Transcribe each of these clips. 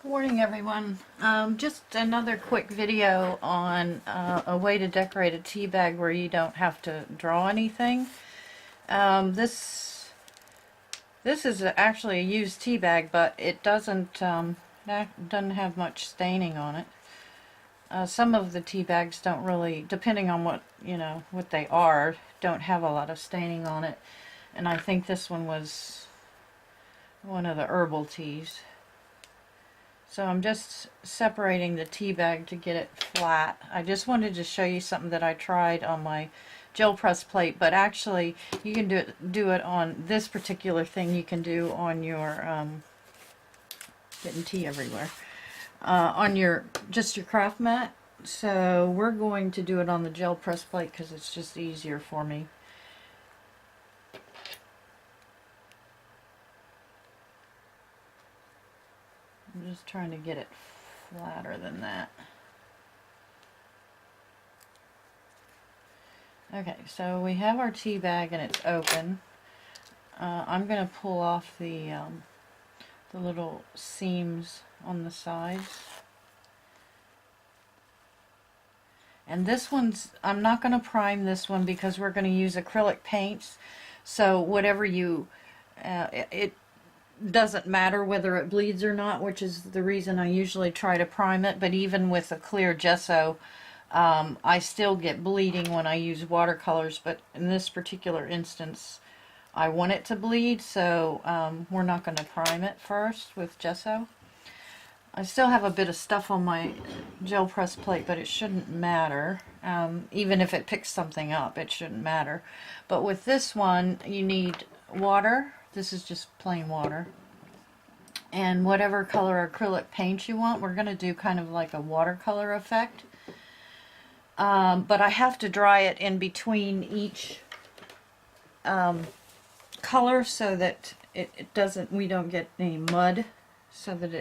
Morning everyone. Just another quick video on a way to decorate a tea bag where you don't have to draw anything. This is actually a used tea bag, but it doesn't have much staining on it. Some of the tea bags don't really, depending on what they are, don't have a lot of staining on it. And I think this one was one of the herbal teas. So I'm just separating the tea bag to get it flat. I just wanted to show you something that I tried on my gel press plate, but actually you can do it on this particular thing. You can do on your getting tea everywhere on your craft mat. So we're going to do it on the gel press plate because it's just easier for me. I'm just trying to get it flatter than that. Okay, so we have our tea bag and it's open. I'm going to pull off the little seams on the sides. And this one's, I'm not going to prime this one because we're going to use acrylic paints. So whatever you, it doesn't matter whether it bleeds or not, which is the reason I usually try to prime it. But even with a clear gesso, I still get bleeding when I use watercolors, but in this particular instance I want it to bleed, so we're not going to prime it first with gesso. I still have a bit of stuff on my gel press plate, but it shouldn't matter. Even if it picks something up, it shouldn't matter. But with this one you need water. This is just plain water. And whatever color acrylic paint you want. We're going to do kind of like a watercolor effect. But I have to dry it in between each color so that it doesn't, we don't get any mud, so that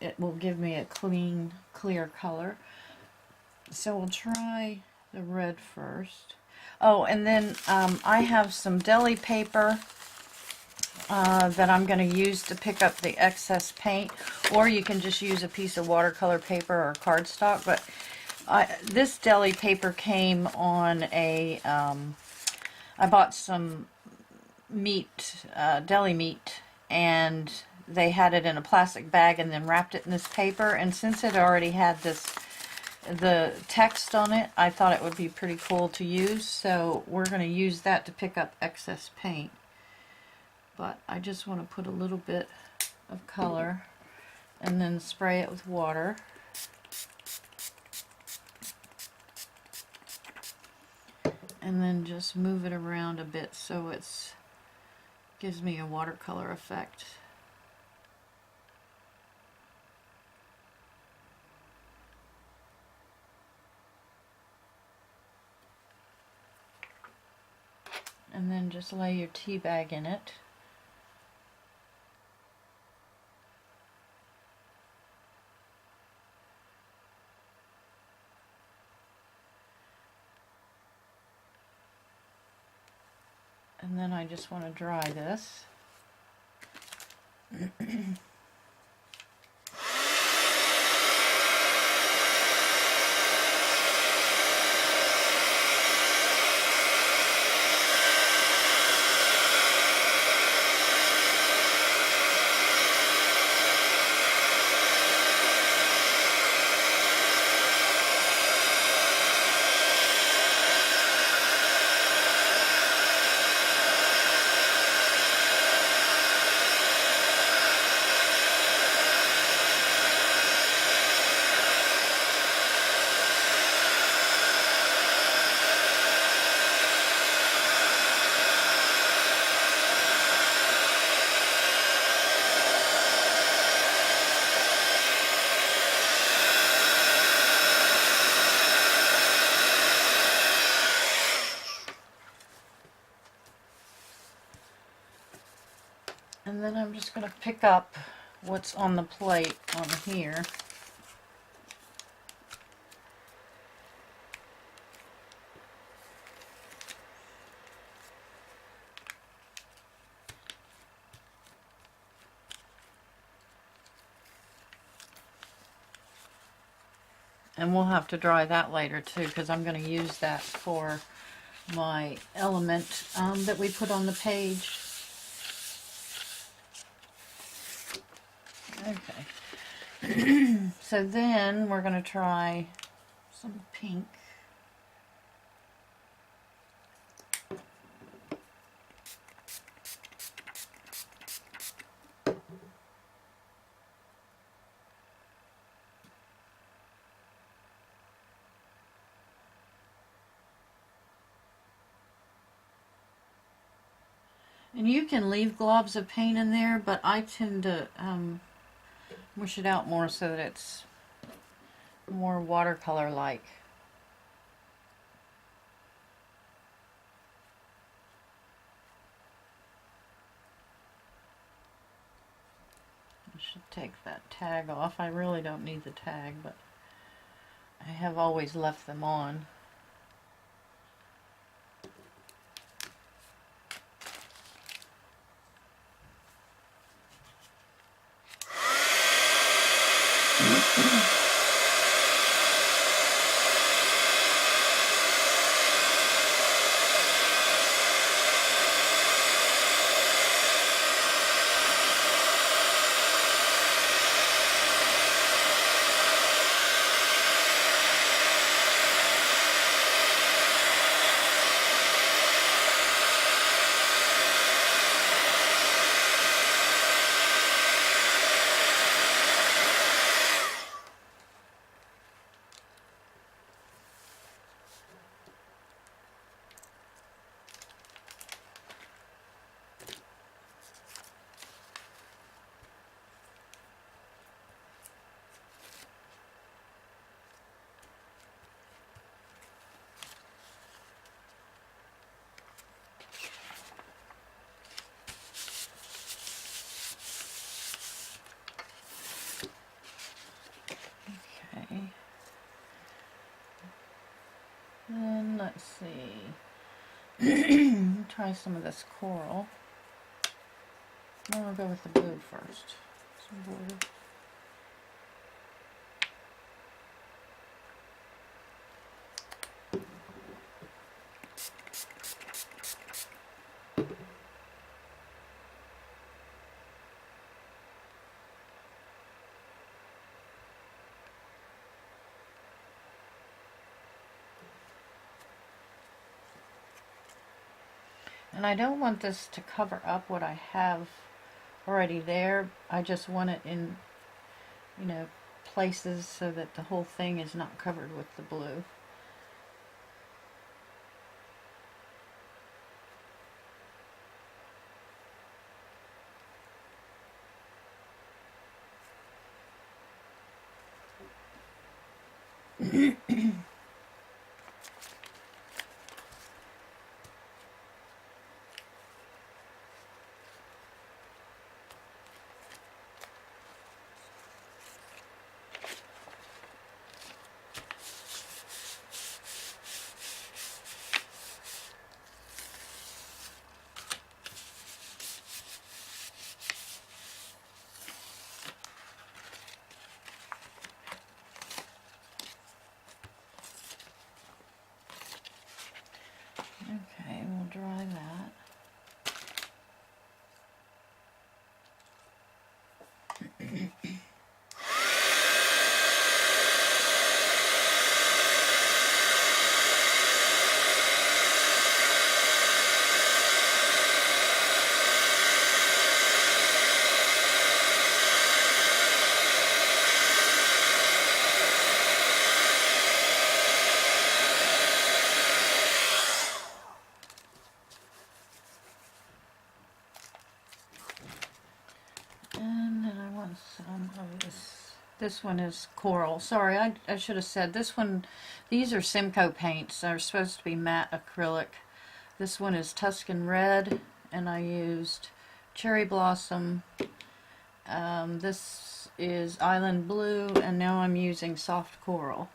it will give me a clean, clear color. So we'll try the red first. Oh, and then I have some deli paper that I'm going to use to pick up the excess paint, or you can just use a piece of watercolor paper or cardstock. But this deli paper came on a, I bought some meat, deli meat, and they had it in a plastic bag and then wrapped it in this paper. And since it already had the text on it, I thought it would be pretty cool to use. So we're going to use that to pick up excess paint. But I just want to put a little bit of color and then spray it with water. And then just move it around a bit so it's gives me a watercolor effect. And then just lay your tea bag in it. And then I just want to dry this. And then I'm just going to pick up what's on the plate on here. and we'll have to dry that later too, because I'm going to use that for my element that we put on the page. Okay. So then we're going to try some pink. And you can leave globs of paint in there, but I tend to mush it out more so that it's more watercolor-like. I should take that tag off. I really don't need the tag, but I have always left them on. Okay. Then let's see. Try some of this coral. I'll go with the blue first. Some border. And I don't want this to cover up what I have already there. I just want it in, you know, places so that the whole thing is not covered with the blue. Okay, we'll dry that. And then I want some of this. This one is coral. Sorry, I should have said this one. These are Simcoe paints. They're supposed to be matte acrylic. This one is Tuscan Red, and I used Cherry Blossom. This is Island Blue, and now I'm using Soft Coral.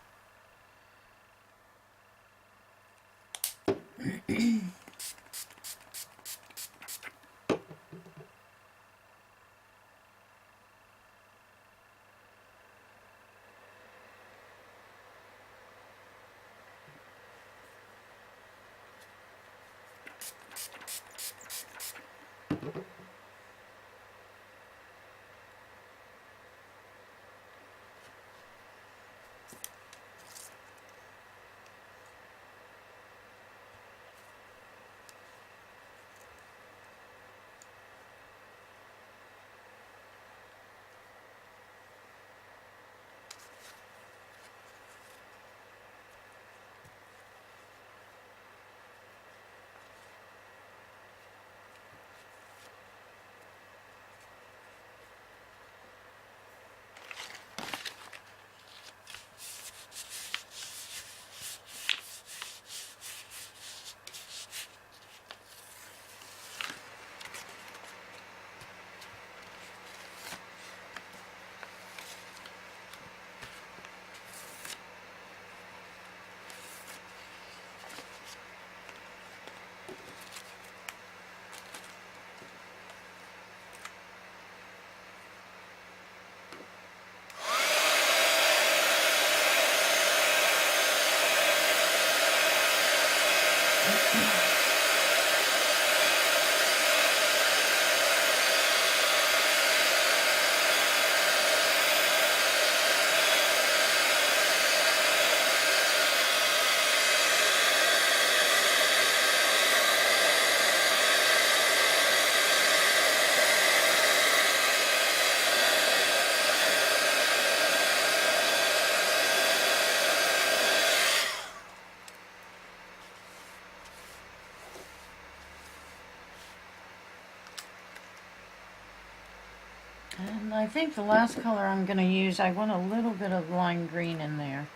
And I think the last color I'm going to use, I want a little bit of lime green in there.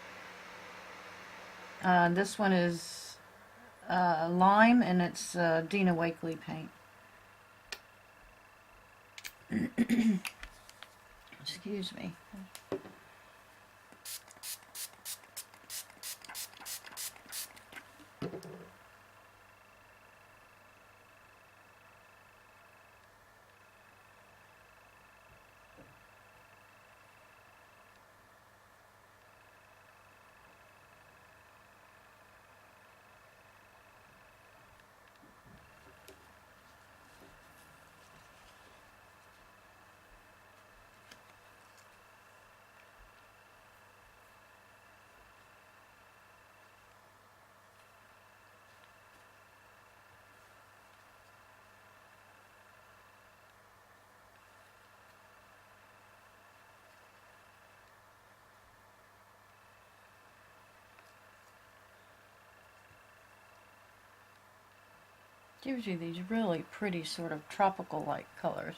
This one is lime, and it's Dina Wakley paint. Excuse me. Gives you these really pretty sort of tropical-like colors.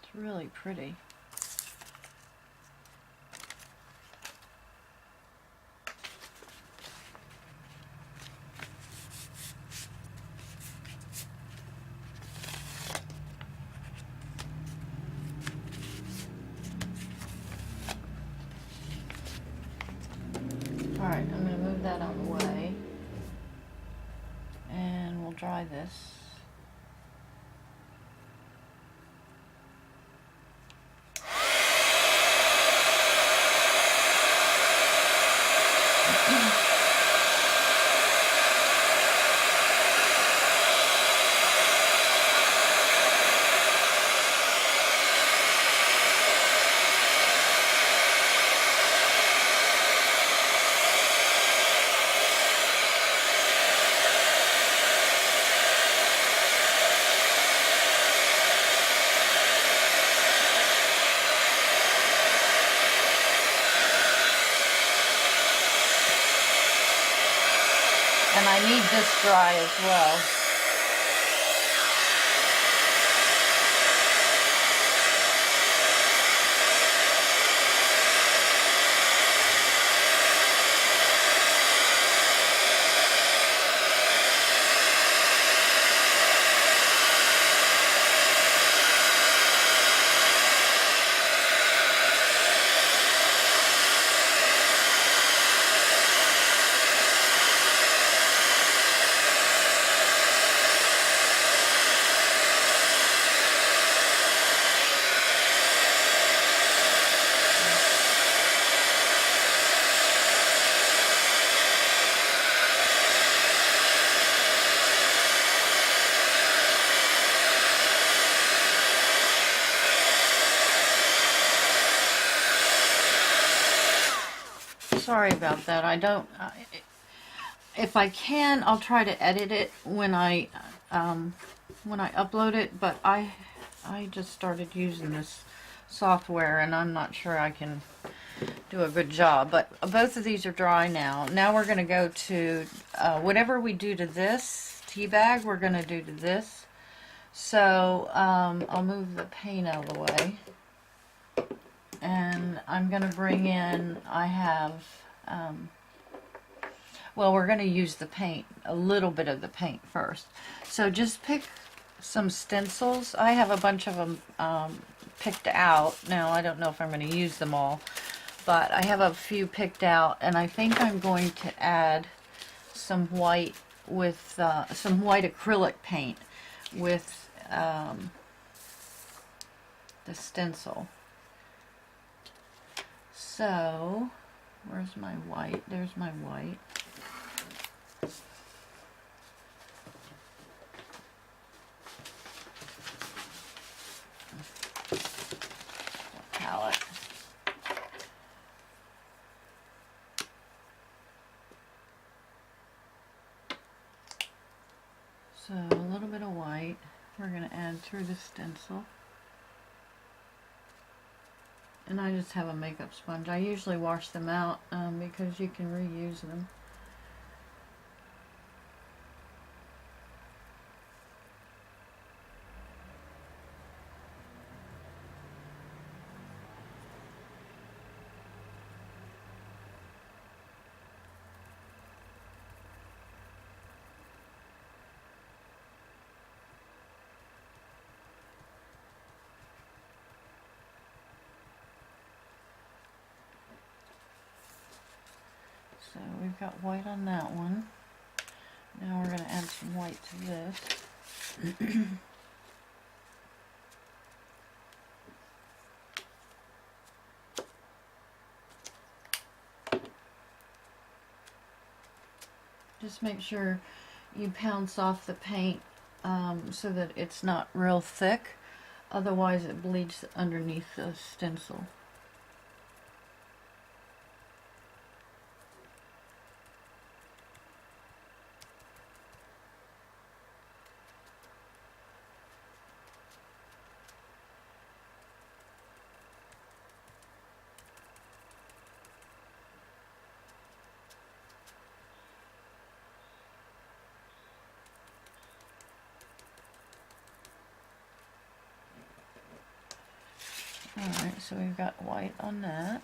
It's really pretty. Alright, I'm going to move that out of the way, and we'll dry this. And I need this dry as well. sorry about that. I don't, if I can, I'll try to edit it when I upload it, but I just started using this software and I'm not sure I can do a good job. But both of these are dry now. Now we're going to go to whatever we do to this tea bag, we're going to do to this. So I'll move the paint out of the way. And I'm going to bring in, I have, well, we're going to use the paint, a little bit of the paint first. So just pick some stencils. I have a bunch of them picked out. Now, I don't know if I'm going to use them all, but I have a few picked out, and I think I'm going to add some white with, some white acrylic paint with the stencil. So, where's my white? There's my white. Palette. So, a little bit of white we're going to add through the stencil. And I just have a makeup sponge. I usually wash them out because you can reuse them. So we've got white on that one. Now we're going to add some white to this. Just make sure you pounce off the paint so that it's not real thick. Otherwise it bleeds underneath the stencil. Alright, so we've got white on that.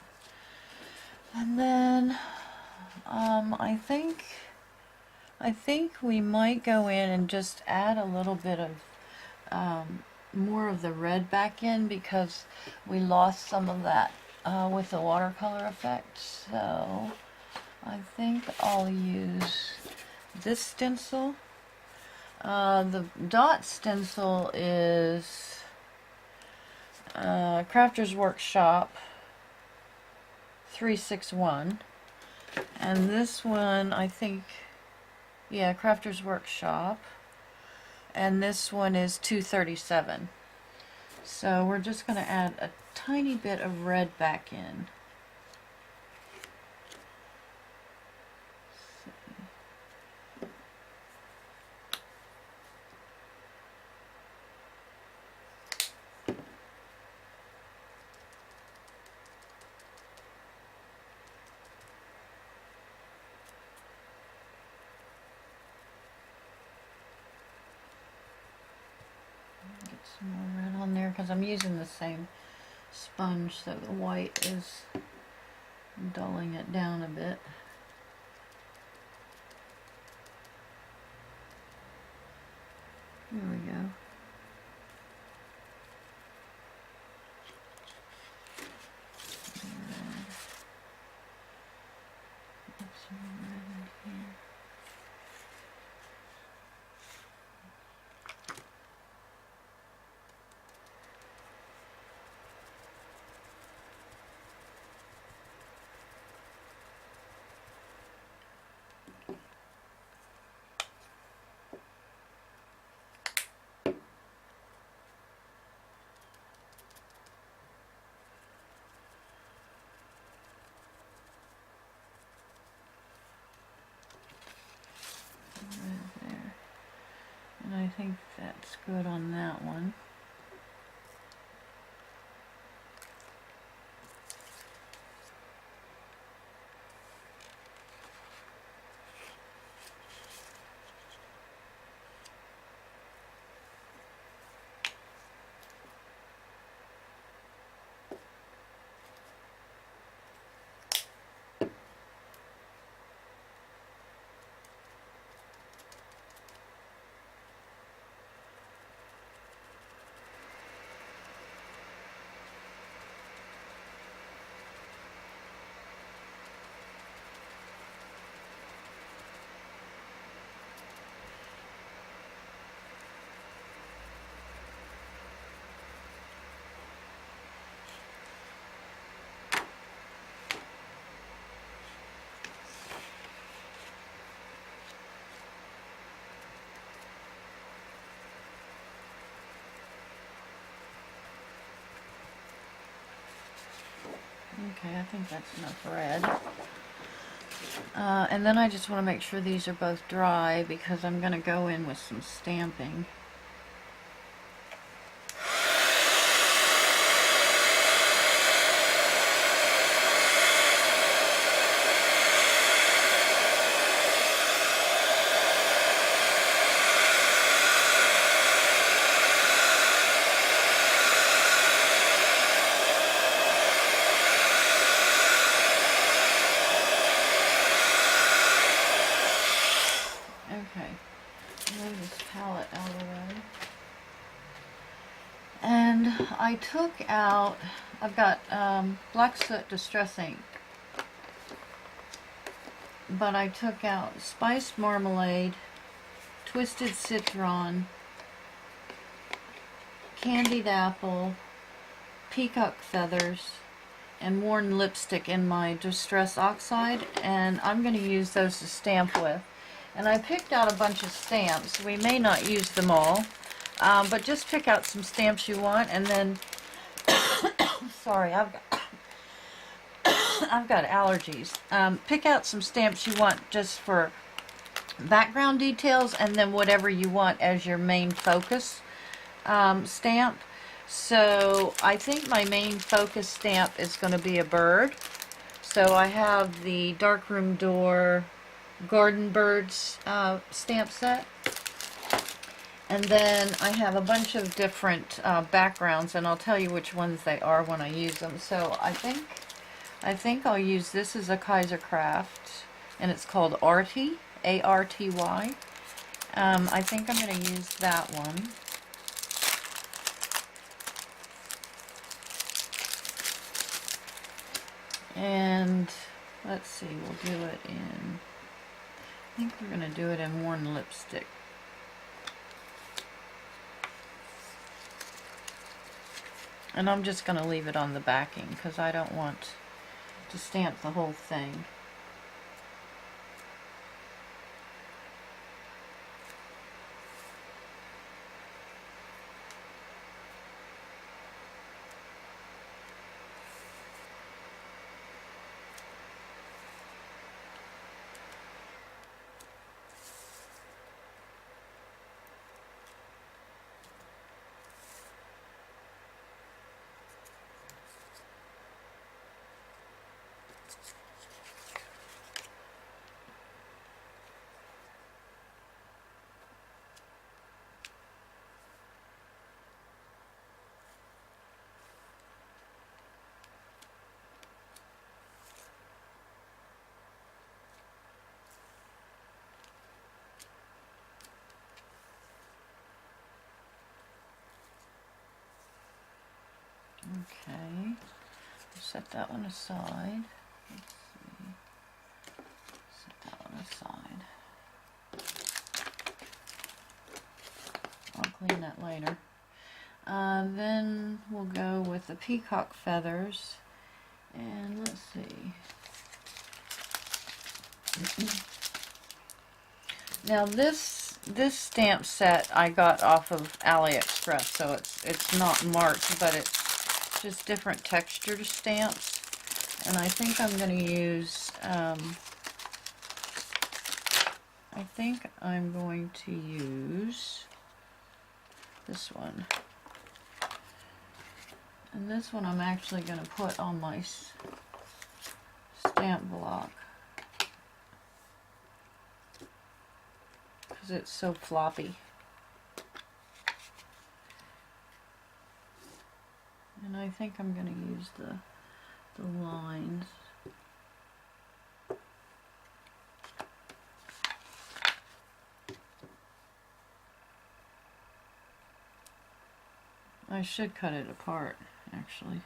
And then I think we might go in and just add a little bit of more of the red back in because we lost some of that with the watercolor effect. So I think I'll use this stencil. The dot stencil is Crafter's Workshop 361, and this one I think, yeah, Crafter's Workshop, and this one is 237. So we're just going to add a tiny bit of red back in. Some more red on there because I'm using the same sponge, so the white is dulling it down a bit. There we go. Put some more red in here. think that's good on that one. Okay, I think that's enough red. And then I just want to make sure these are both dry because I'm going to go in with some stamping. Okay, move this palette out of the way. And I took out, I've got Black Soot Distress ink, but I took out Spiced Marmalade, Twisted Citron, Candied Apple, Peacock Feathers, and Worn Lipstick in my Distress Oxide, and I'm going to use those to stamp with. And I picked out a bunch of stamps. We may not use them all, but just pick out some stamps you want, and then, sorry, I've got allergies. Pick out some stamps you want just for background details, and then whatever you want as your main focus stamp. So I think my main focus stamp is going to be a bird. So I have the Darkroom Door Garden Birds stamp set, and then I have a bunch of different backgrounds, and I'll tell you which ones they are when I use them. So I think I'll use this as a Kaiser Craft, and it's called Arty, A-R-T-Y. I think I'm going to use that one. And let's see, we'll do it in, I think we're going to do it in Worn Lipstick. And I'm just going to leave it on the backing because I don't want to stamp the whole thing. Okay, set that one aside. Let's see. Set that one aside. I'll clean that later. Then we'll go with the peacock feathers, and let's see. Now this stamp set I got off of AliExpress, so it's not marked, but it's just different texture stamps, and I think I'm going to use this one. And this one I'm actually going to put on my stamp block because it's so floppy. And I think I'm going to use the lines. I should cut it apart, actually.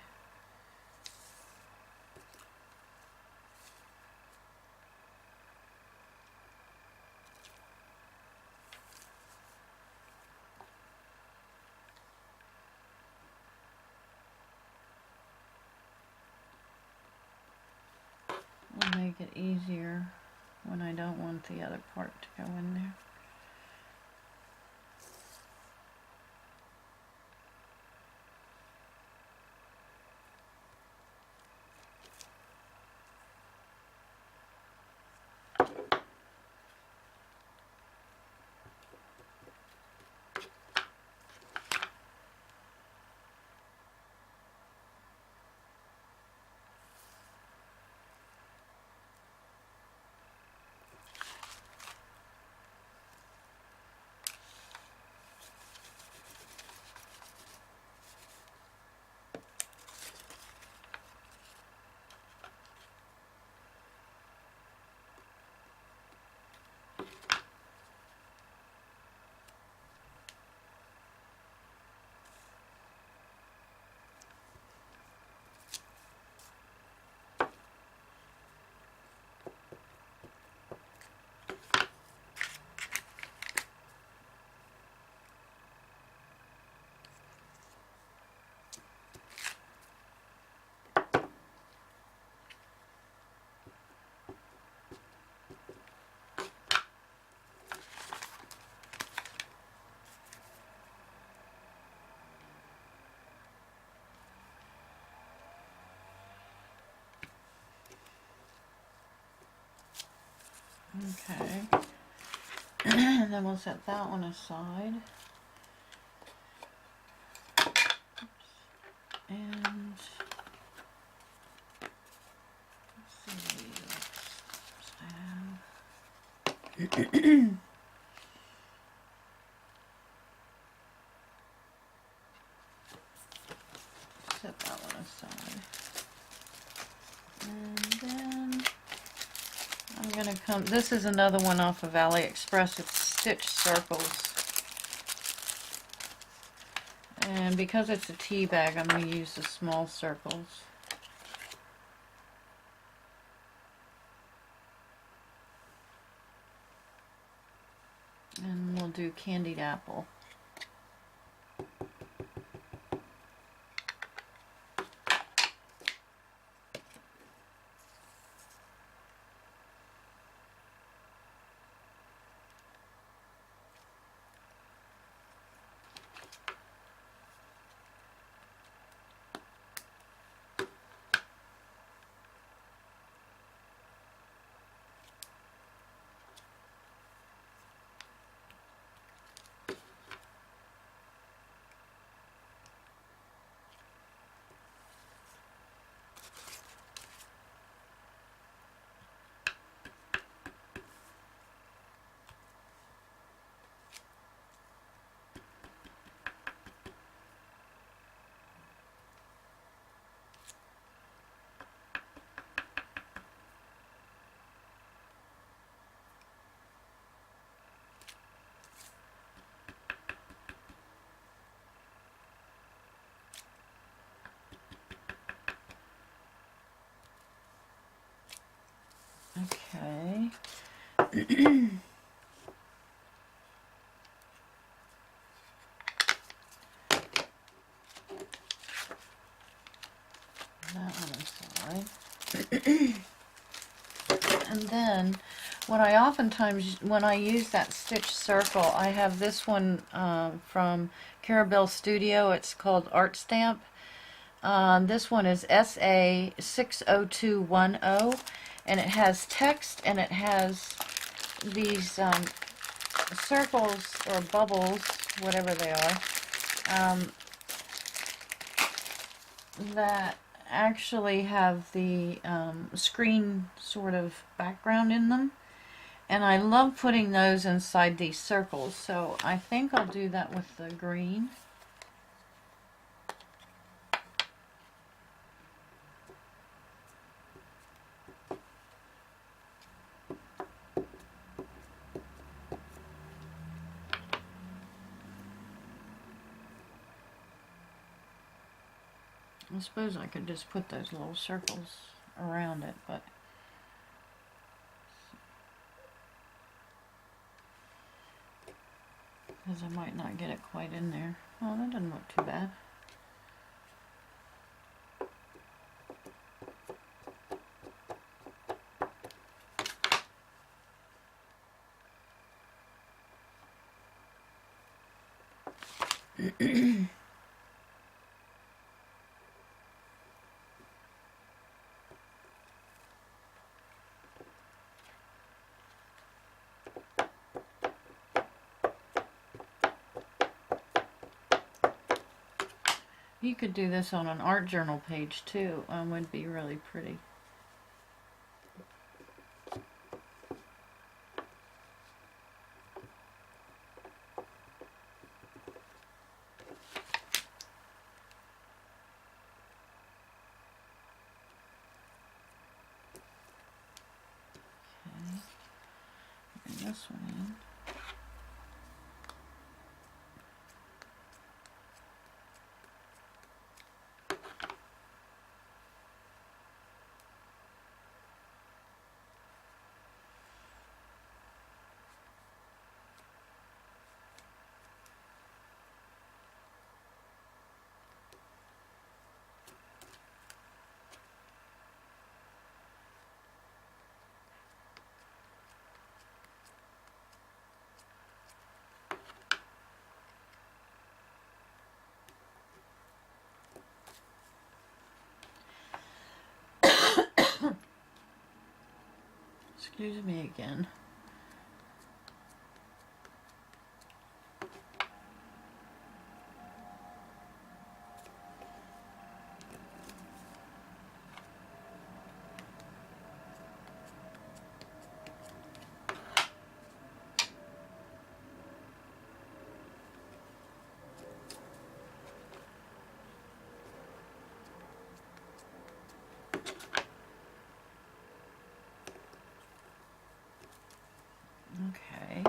It'll make it easier when I don't want the other part to go in there. Okay, and then we'll set that one aside. Oops. And let's see, let's have set that one aside. And then I'm going to come, this is another one off of AliExpress, it's stitch circles. And because it's a tea bag, I'm going to use the small circles. And we'll do candied apple. Okay. That one aside. And then what I oftentimes, when I use that stitch circle, I have this one from Carabelle Studio. It's called Art Stamp. This one is SA60210, and it has text and it has these circles or bubbles, whatever they are, that actually have the screen sort of background in them. And I love putting those inside these circles, so I think I'll do that with the green. I suppose I could just put those little circles around it, but because I might not get it quite in there. Oh, that doesn't look too bad. You could do this on an art journal page too. Would be really pretty. Okay, bring this one in. Excuse me again. Okay.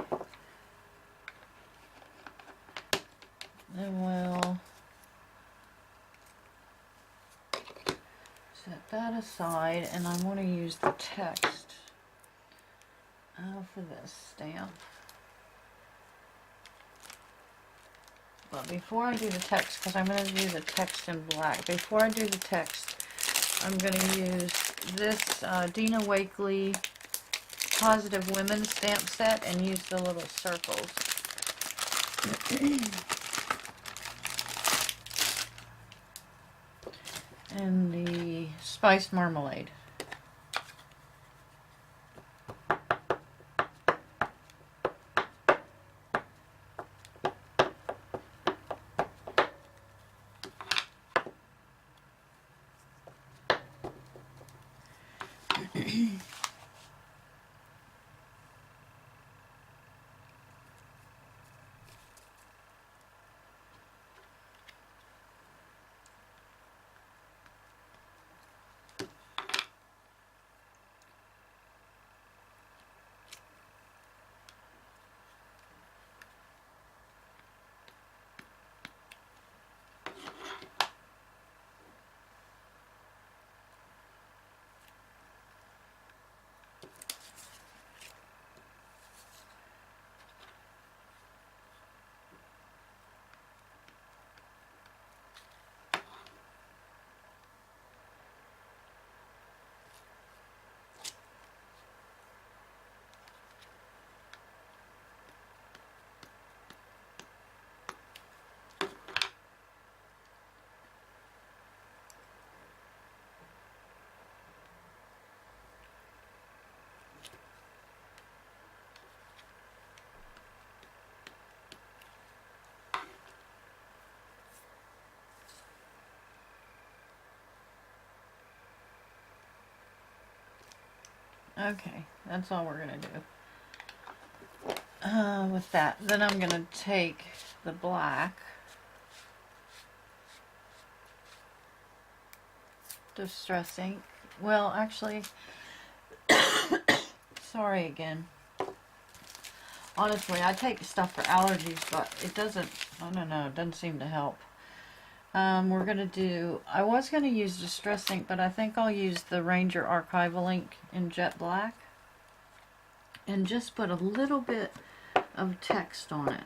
Then we'll set that aside, and I want to use the text for this stamp. But before I do the text, because I'm going to do the text in black, before I do the text, I'm going to use this Dina Wakley Positive Women stamp set and use the little circles. And the spiced marmalade. Okay, that's all we're gonna do. With that, then I'm gonna take the black, Distress ink. Well, actually, sorry again. Honestly, I take stuff for allergies, but it doesn't, I don't know, it doesn't seem to help. We're going to do, I was going to use Distress ink, but I think I'll use the Ranger Archival ink in jet black. And just put a little bit of text on it.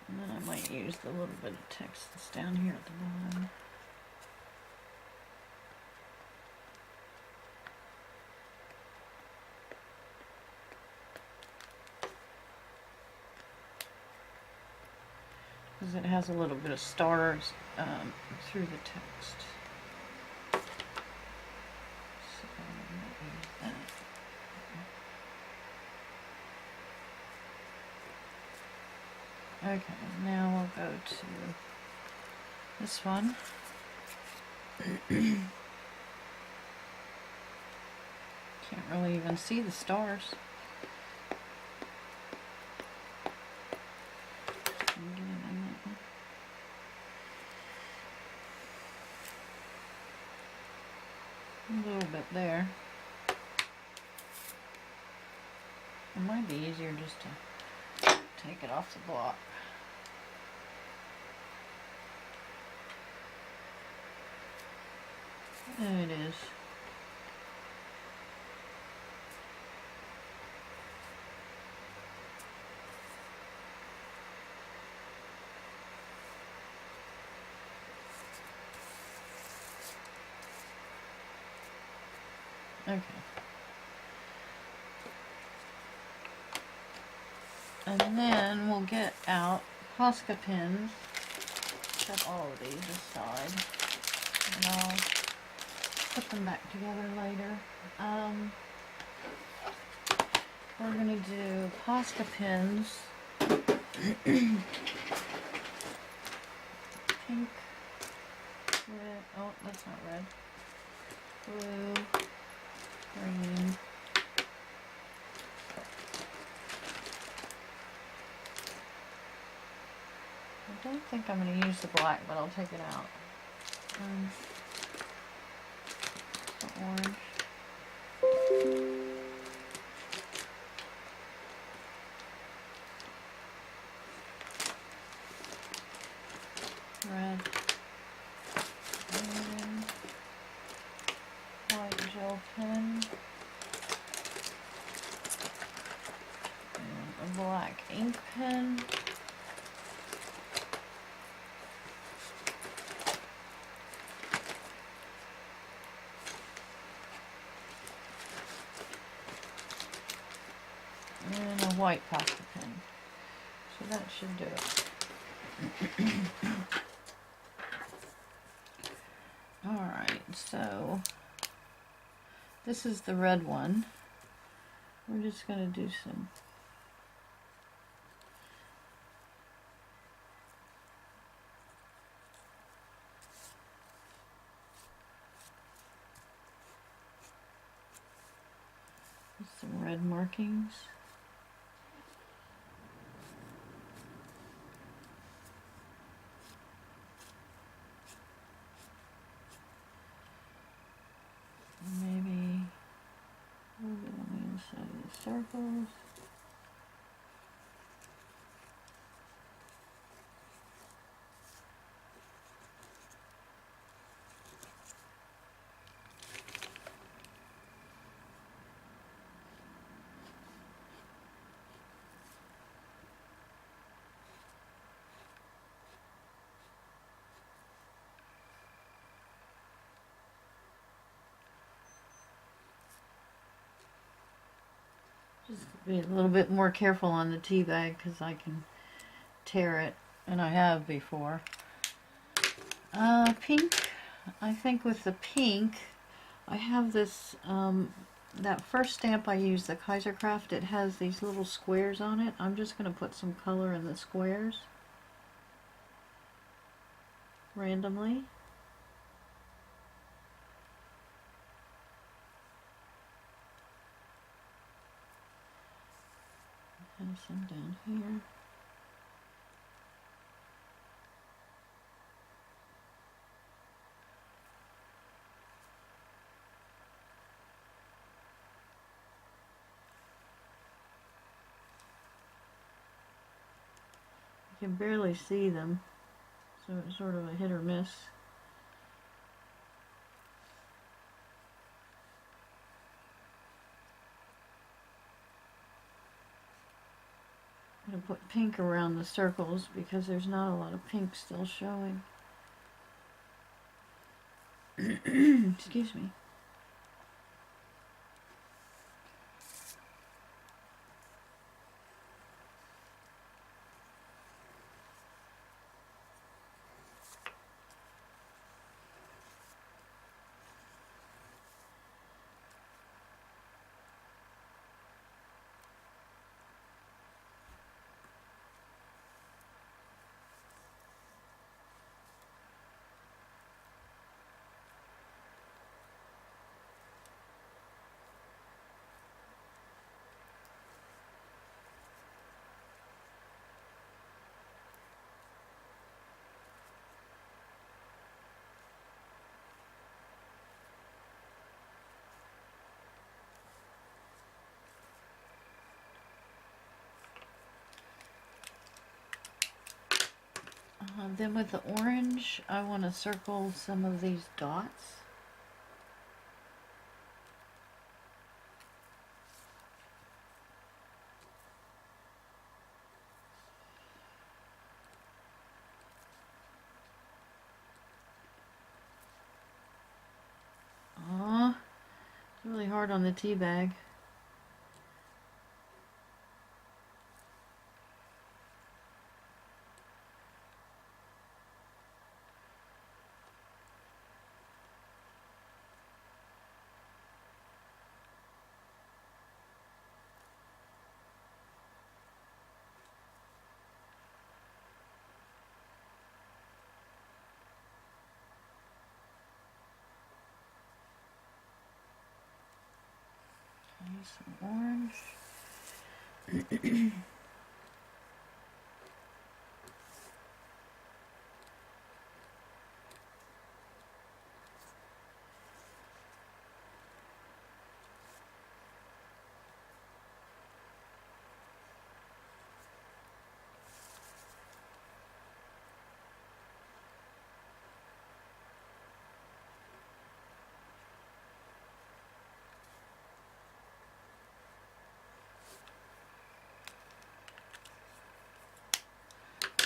And then I might use the little bit of text that's down here at the bottom. Because it has a little bit of stars through the text. So I'm going to use that. Okay, now we'll go to this one. Can't really even see the stars. A little bit there. It might be easier just to take it off the block. There it is. Okay. And then we'll get out Posca pins. Set all of these aside. And I'll put them back together later. We're going to do Posca pins. Pink. Red. Oh, that's not red. Blue. Green. I don't think I'm going to use the black, but I'll take it out. The orange. Red. Green. White gel pen. And a black ink pen. And a white Posca pen. So that should do it. Alright, so this is the red one. We're just going to do some red markings. Maybe a little bit on the inside of the circles. Just Be a little bit more careful on the tea bag because I can tear it, and I have before. Pink. I think with the pink, I have this, that first stamp I used, the Kaisercraft, it has these little squares on it. I'm just going to put some color in the squares randomly. And some down here. You can barely see them, so it's sort of a hit or miss. I'm going to put pink around the circles because there's not a lot of pink still showing. Excuse me. Then with the orange, I want to circle some of these dots. It's really hard on the tea bag. Some orange.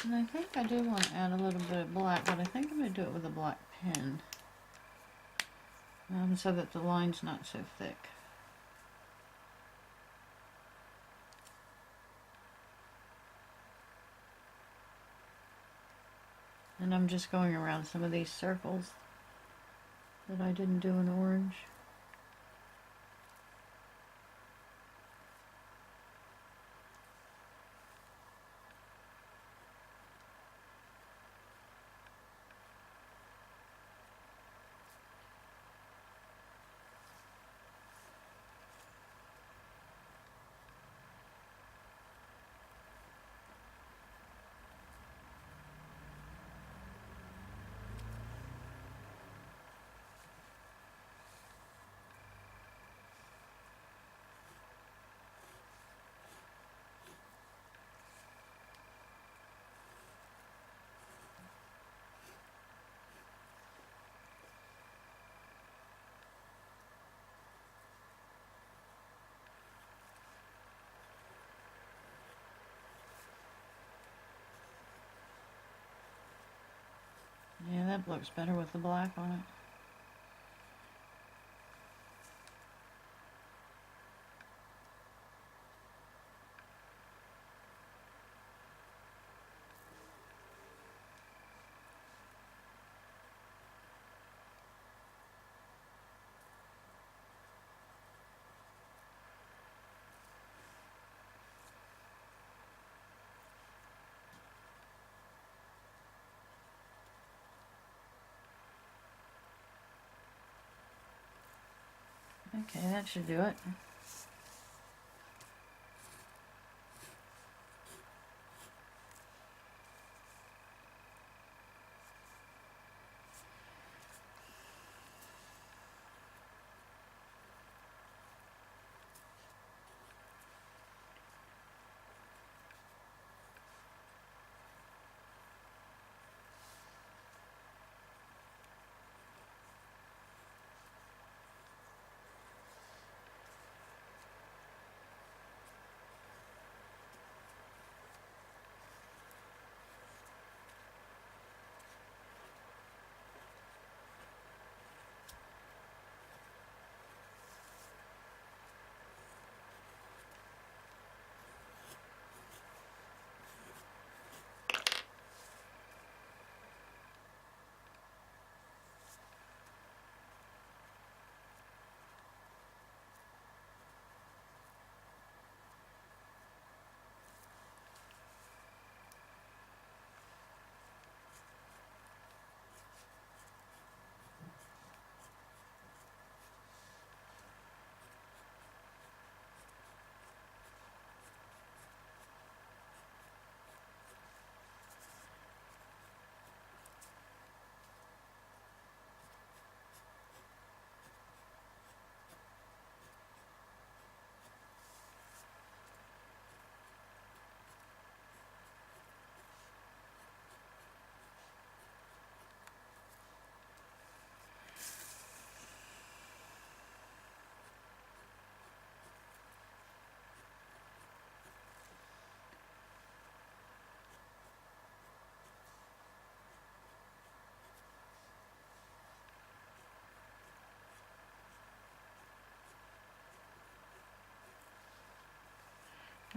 And I think I do want to add a little bit of black, but I think I'm going to do it with a black pen. So that the line's not so thick. And I'm just going around some of these circles that I didn't do in orange. Yeah, that looks better with the black on it. Okay, that should do it.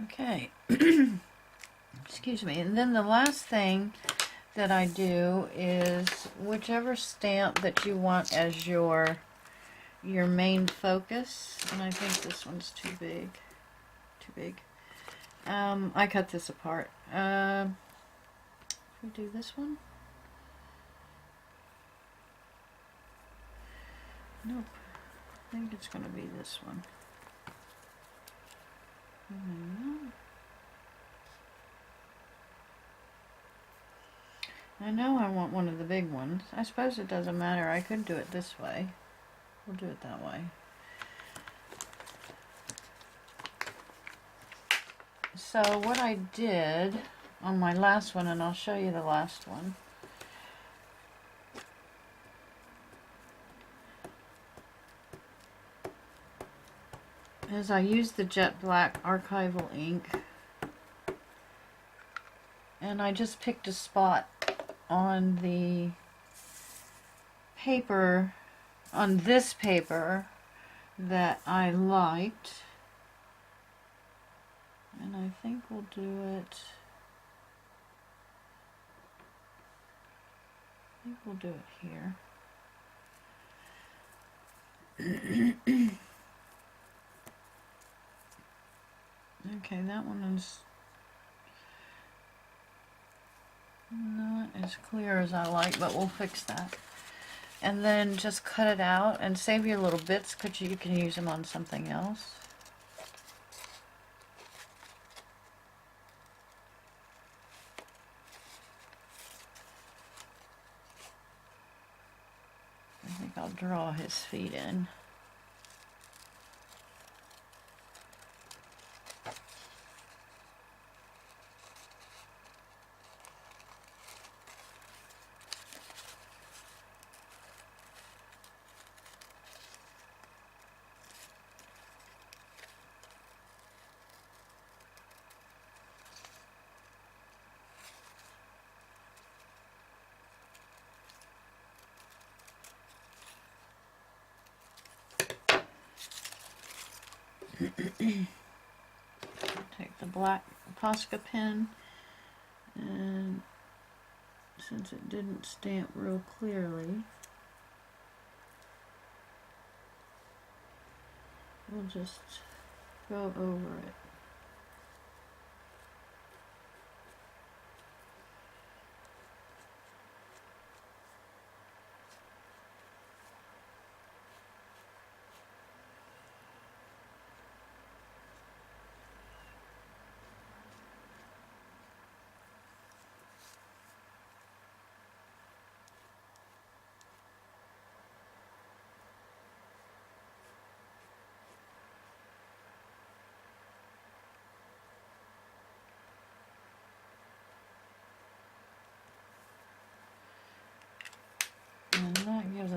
Okay. Excuse me. And then the last thing that I do is whichever stamp that you want as your main focus, and I think this one's too big. I cut this apart. Should we do this one? Nope. I think it's going to be this one. I know I want one of the big ones. I suppose it doesn't matter. I could do it this way. We'll do it that way. So what I did on my last one, and I'll show you the last one, is I used the jet black archival ink, and I just picked a spot on the paper, on this paper, that I liked, and I think we'll do it, here. Okay, that one is not as clear as I like, but we'll fix that. And then just cut it out and save your little bits because you can use them on something else. I think I'll draw his feet in. Take the black Posca pen, and since it didn't stamp real clearly, we'll just go over it.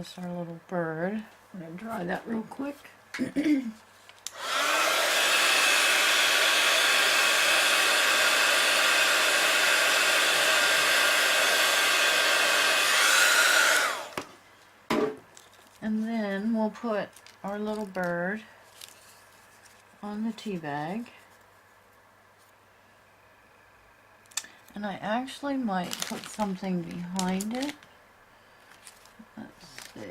us our little bird. I'm going to dry that real quick. And then we'll put our little bird on the tea bag. And I actually might put something behind it. Let's see.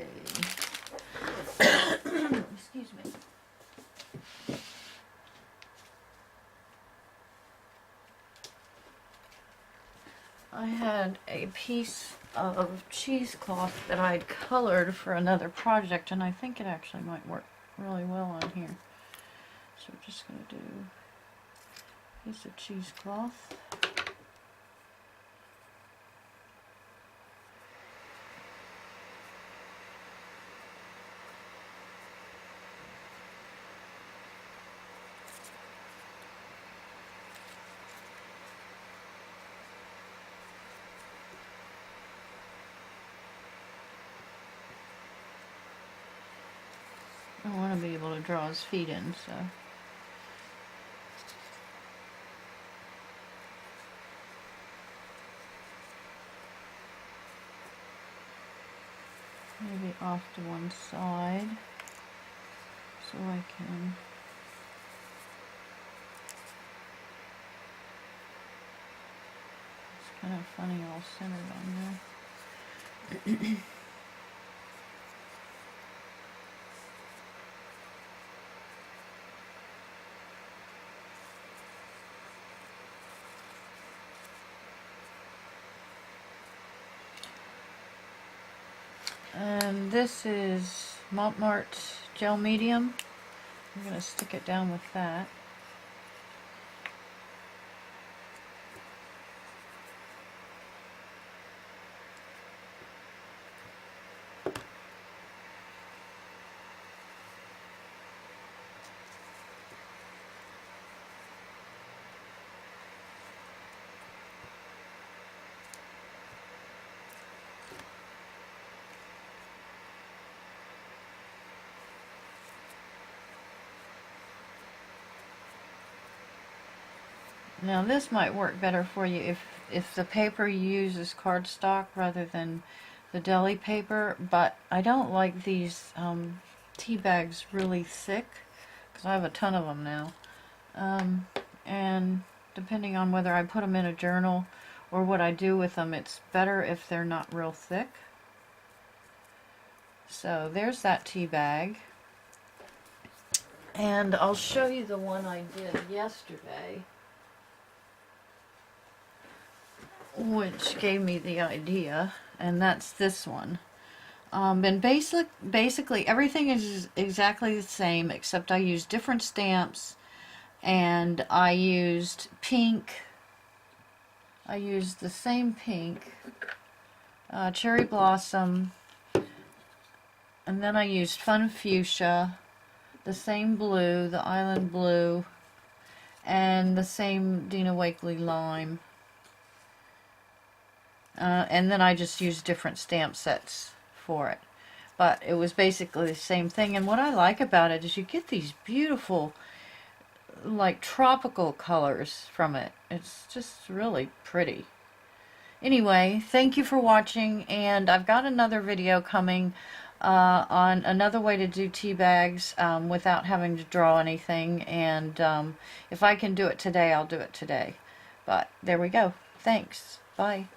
Excuse me. I had a piece of cheesecloth that I'd colored for another project, and I think it actually might work really well on here. So we're just going to do a piece of cheesecloth. I want to be able to draw his feet in, so. Maybe off to one side, so I can. It's kind of funny all centered on there. And this is Montmartre gel medium. I'm going to stick it down with that. Now this might work better for you if the paper you use is cardstock rather than the deli paper, but I don't like these tea bags really thick because I have a ton of them now. And depending on whether I put them in a journal or what I do with them, it's better if they're not real thick. So there's that tea bag. And I'll show you the one I did yesterday, which gave me the idea, and that's this one. And basically everything is exactly the same, except I used different stamps, and I used pink. I used the same pink, cherry blossom, and then I used fun fuchsia, the same blue, the island blue, and the same Dina Wakley lime. And then I just used different stamp sets for it. But it was basically the same thing. And what I like about it is you get these beautiful, like, tropical colors from it. It's just really pretty. Anyway, thank you for watching. And I've got another video coming on another way to do tea bags without having to draw anything. And if I can do it today, I'll do it today. But there we go. Thanks. Bye.